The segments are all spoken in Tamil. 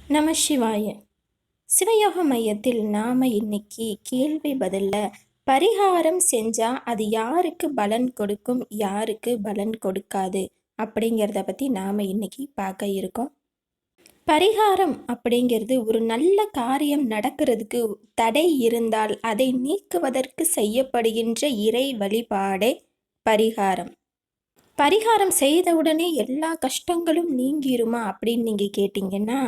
நம சிவாய. சிவயோக மையத்தில் நாம் இன்னைக்கு கேள்வி பதில்ல பரிகாரம் செஞ்சால் அது யாருக்கு பலன் கொடுக்கும், யாருக்கு பலன் கொடுக்காது அப்படிங்கிறத பற்றி நாம் இன்னைக்கு பார்க்க இருக்கோம். பரிகாரம் அப்படிங்கிறது ஒரு நல்ல காரியம் நடக்கிறதுக்கு தடை இருந்தால் அதை நீக்குவதற்கு செய்யப்படுகின்ற இறை வழிபாடே பரிகாரம். பரிகாரம் செய்தவுடனே எல்லா கஷ்டங்களும் நீங்கிருமா அப்படின்னு நீங்கள் கேட்டிங்கன்னா,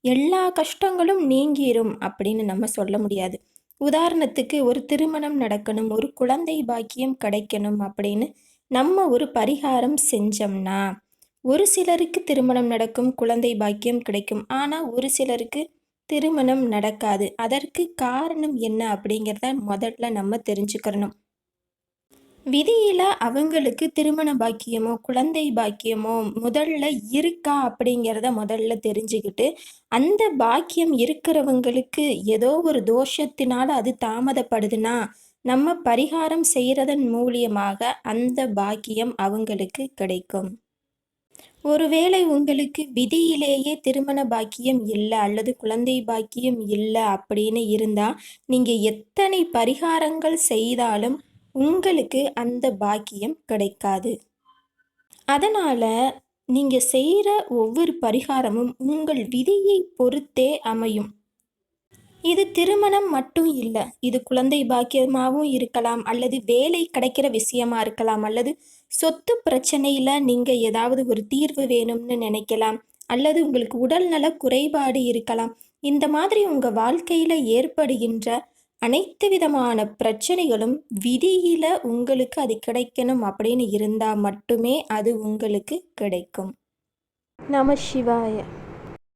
எல்லா கஷ்டங்களும் நீங்கிரும் அப்படின்னு நம்ம சொல்ல முடியாது. உதாரணத்துக்கு ஒரு திருமணம் நடக்கணும், ஒரு குழந்தை பாக்கியம் கிடைக்கணும் அப்படின்னு நம்ம ஒரு பரிகாரம் செஞ்சோம்னா, ஒரு சிலருக்கு திருமணம் நடக்கும், குழந்தை பாக்கியம் கிடைக்கும். ஆனால் ஒரு சிலருக்கு திருமணம் நடக்காது. அதற்கு காரணம் என்ன அப்படிங்கிறத முதல்ல நம்ம தெரிஞ்சுக்கிறணும். விதியில் அவங்களுக்கு திருமண பாக்கியமோ குழந்தை பாக்கியமோ முதல்ல இருக்கா அப்படிங்கிறத முதல்ல தெரிஞ்சுக்கிட்டு, அந்த பாக்கியம் இருக்கிறவங்களுக்கு ஏதோ ஒரு தோஷத்தினால அது தாமதப்படுதுன்னா, நம்ம பரிகாரம் செய்கிறதன் மூலியமாக அந்த பாக்கியம் அவங்களுக்கு கிடைக்கும். ஒருவேளை உங்களுக்கு விதியிலேயே திருமண பாக்கியம் இல்லை அல்லது குழந்தை பாக்கியம் இல்லை அப்படின்னு இருந்தால், நீங்கள் எத்தனை பரிகாரங்கள் செய்தாலும் உங்களுக்கு அந்த பாக்கியம் கிடைக்காது. அதனால் நீங்கள் செய்கிற ஒவ்வொரு பரிகாரமும் உங்கள் விதியை பொறுத்தே அமையும். இது திருமணம் மட்டும் இல்லை, இது குழந்தை பாக்கியமாகவும் இருக்கலாம், அல்லது வேலை கிடைக்கிற விஷயமா இருக்கலாம், அல்லது சொத்து பிரச்சனையில் நீங்கள் ஏதாவது ஒரு தீர்வு வேணும்னு நினைக்கலாம், அல்லது உங்களுக்கு உடல்நல குறைபாடு இருக்கலாம். இந்த மாதிரி உங்கள் வாழ்க்கையில் ஏற்படுகின்ற அனைத்து விதமான பிரச்சனைகளும் விதியில் உங்களுக்கு அது கிடைக்கணும் அப்படின்னு இருந்தால் மட்டுமே அது உங்களுக்கு கிடைக்கும். நம சிவாய.